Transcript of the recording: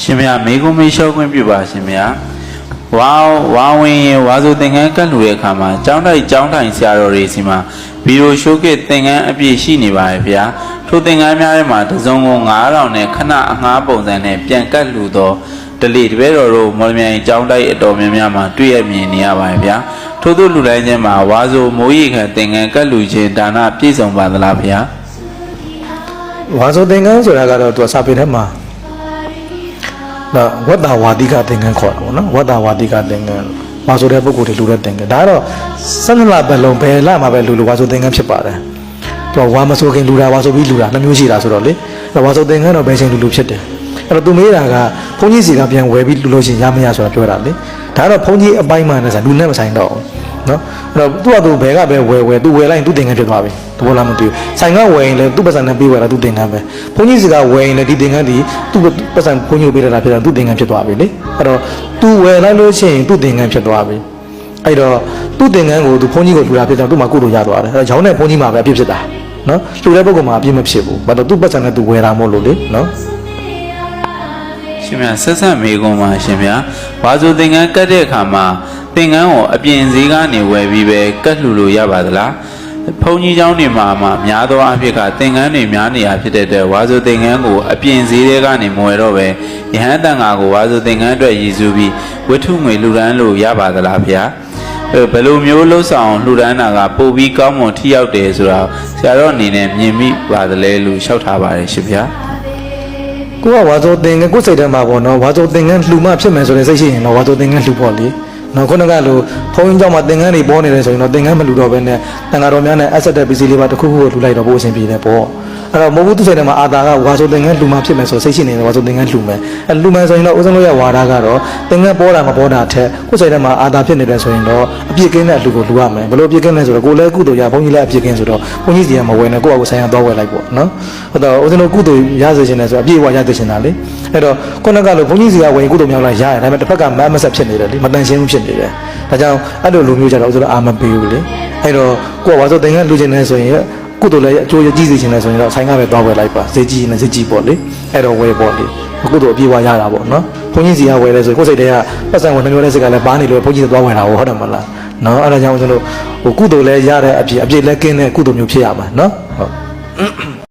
ရှင်မမေကုမေရှောခွင့်ပြုပါရှင်မဝါဝင်ရင်ဝါဆိုသင်္ကန်းကတ်လူရဲ့အခါမှာကျောင်းထိုင်ဆရာတော်တွေစီမှာဗီဒီယိုရှိုးကသင်္ကန်းအပြည့်ရှိနေပါရဲ့ဗျာထိုသင်္ကန်းများထဲမှာတစုံကို9000နဲ့ခဏအငှားပုံစံနဲ့ပြန်ကတ်လူတော့တလေတပည့်တော်တို့မော်လမြိုင်ကျောင်းတိုက်အတော်များများမှာတွေ့ရမြင်နေရပါရဲ့ဗျာထို့သို့လူတိုင်းချင်းမှာဝါဆိုမိုးရိခံသင်္ကန်းကတ်လူခြင်းဒါနပြည့်စုံပါသလားဗျာဝါဆိုသင်္ကန်းဆိုတာကတော့သူစာပေထဲမှာဝတ္တဝါတိကသင်္ကန်းခေါ်တာပေါ့နော်ဝတ္တဝါတိကသင်္ကန်းဝါဆိုတဲ့ပုဂ္ဂိုလ်တွေလူတဲ့သင်္ကန်းဒါကတော့12လပတ်လုံးဘယ်လမှာပဲလူဝါဆိုသင်္ကန်းဖြစ်ပါတယ်သူကဝါမဆိုခင်လူတာဝါဆိုပြီးလူတာနှစ်မျိုးရှိတာဆိုတော့လေဝါဆိုသင်္ကန်းတော့ဘယ်ချိန်လူဖြစ်တယ်အဲ့တော့သူမေးတာကဘုန်းကြီးစီကပြန်ဝယ်ပြီးလူလို့ရှိရင်ရမရဆိုတာပြောတာလေဒါကတော့ဘုန်းကြီးအပိုင်းမှနဲ့ဆိုလူနဲ့မဆိုင်တော့ဘူးနော်အဲ့တော့သူ့ဘယ်ကပဲဝယ်သူဝယ်လိုက်ရင်သူသင်္ကန်းဖြစ်သွားပြီတဘောလားမသိဘူးဆိုင်ကဝယ်ရင်လည်းသူ့ပတ်စံနဲ့ပေးဝယ်တာသူသင်္ကန်းပဲဘုန်းကြီးစီကဝယ်ရင်လည်းဒီသင်္ကန်းဒီသူ့ပတ်စံဘုန်းကြီးပေးတာဖြစ်တာသူသင်္ကန်းဖြစ်သွားပြီလေအဲ့တော့သူဝယ်လိုက်လို့ရှိရင်သူသင်္ကန်းဖြစ်သွားပြီအဲ့တော့သူသင်္ကန်းကိုသူဘုန်းကြီးကိုလူတာဖြစ်တော့သူ့မှာကုသိုလ်ရသွားတယ်အဲ့တော့ဂျောင်းနဲ့ဘုန်းကြီးမှာပဲအပြစ်ဖြစ်တာနော်လူတဲ့ပုဂ္ဂိုလ်မှာအပြစ်မဖြစ်ဘူးဘာလို့သူ့ပတ်စံနဲ့သူဝယ်တာမို့လို့လေနော်ရှင်ဆက်ဆက်မေကုံပါရှင်ဗျာဝါဆိုသင်္ကန်းကတ်တဲ့အခါမှာသင်္ကန်းကိုအပြင်ဈေးကနေဝယ်ပြီးပဲကတ်လှူလို့ရပါသလားဘုန်းကြီးเจ้าတွေမှာများသောအားဖြင့်ကသင်္ကန်းတွေများနေရဖြစ်တဲ့အတွက်ဝါဆိုသင်္ကန်းကိုအပြင်ဈေးတွေကနေမဝယ်တော့ပဲယဟန်တန်ဃာကိုဝါဆိုသင်္ကန်းအတွက်ရည်စူးပြီးဝတ္ထုငွေလှူဒန်းလို့ရပါသလားဗျာဘယ်လိုမျိုးလှုပ်ဆောင်လှူဒန်းတာကပို့ပြီးကောင်းမွန်ထိရောက်တယ်ဆိုတာဆရာတော်အနေနဲ့မြင်မိပါသလဲလို့လျှောက်ထားပါတယ်ရှင်ဗျာကိုကဝါဆိုသင်္ကန်းကိုယ်စိတ်ထဲမှာပေါ့နော်ဝါဆိုသင်္ကန်းလှူမှဖြစ်မယ်ဆိုတဲ့စိတ်ရှိရင်တော့ဝါဆိုသင်္ကန်းလှူပေါ့လေနော်ခုနကလိုဘုန်းကြီးเจ้าမှာသင်္ကန်းတွေပေါ်နေတယ်ဆိုရင်တော့သင်္ကန်းမလှူတော့ဘဲနဲ့တန်ဃာတော်များနဲ့အဆက်တဲ့ပစ္စည်းလေးပါတစ်ခုခုကိုလှူလိုက်တော့ဘိုးအရှင်ပြည်တယ်ပေါ့အဲ့တော့မဟုတ်ဘူးသူစိတ်ထဲမှာအာသာကဝါဆိုသင်္ကန်းလှူမှဖြစ်မယ်ဆိုစိတ်ရှိနေတယ်ဝါဆိုသင်္ကန်းလှူမယ်အဲ့လှူမယ်ဆိုရင်တော့ဦးဇင်းတို့ရဲ့ဝါဒကတော့သင်္ကန်းပေါ်တာမပေါ်တာထက်ကိုယ်စိတ်ထဲမှာအာသာဖြစ်နေတယ်ဆိုရင်တော့အပြစ်ကင်းတဲ့အလှူကိုလှူရမယ်ဘယ်လိုအပြစ်ကင်းလဲဆိုတော့ကိုယ်လည်းကုသိုလ်ရဘုန်းကြီးလည်းအပြစ်ကင်းဆိုတော့ဘုန်းကြီးစီကမဝယ်နဲ့ကိုယ့်အကူဆိုင်ရသွားဝယ်လိုက်ပေါ့နော်အဲ့တော့ဦးဇင်းတို့ကုသိုလ်ရစေချင်တယ်ဆိုအပြည့်အဝရစေချင်တာလေအဲ့တော့ခုနကလိုဘုန်းကြီးစီကဝယ်ကုသိုလ်မြောက်လိုက်ရတယ်ဒါပေမဲ့တစ်ဖက်ကမမဆက်ဖြစ်နေတယ်လေမတန်ရှင်းဖြစ်နေတယ်ဒါကြောင့်အဲ့လိုလူမျိုးကြတော့ဦးဇင်းတို့အာမပေးဘူးလေအဲ့တော့ကိုယ်ကဝါဆိုသင်္ကန်းလှူချင်တယ်ဆိုရင်ကုသိုလ်လည်းအကျိုးကြီးစေချင်တယ်ဆိုရင်တော့ဆိုင်ကပဲသွားဝယ်လိုက်ပါဈေးကြီးနဲ့ဈေးကြီးပေါ့လေအဲ့တော့ဝယ်ပေါ့လေကုသိုလ်အပြည့်အဝရတာပေါ့နော်ဘုန်းကြီးစီကဝယ်လဲဆိုကိုယ်စိတ်ထဲကပတ်စံဝင်နှမျိုးတဲ့စိတ်ကလည်းပါနေလို့ဘုန်းကြီးသွားဝယ်တာဟုတ်တယ်မလားနော်အဲ့ဒါကြောင့်ဦးဇင်းတို့ကုသိုလ်လည်းရတဲ့အပြည့်လည်းကင်းတဲ့ကုသိုလ်မျိုးဖြစ်ရမှာနော်ဟုတ်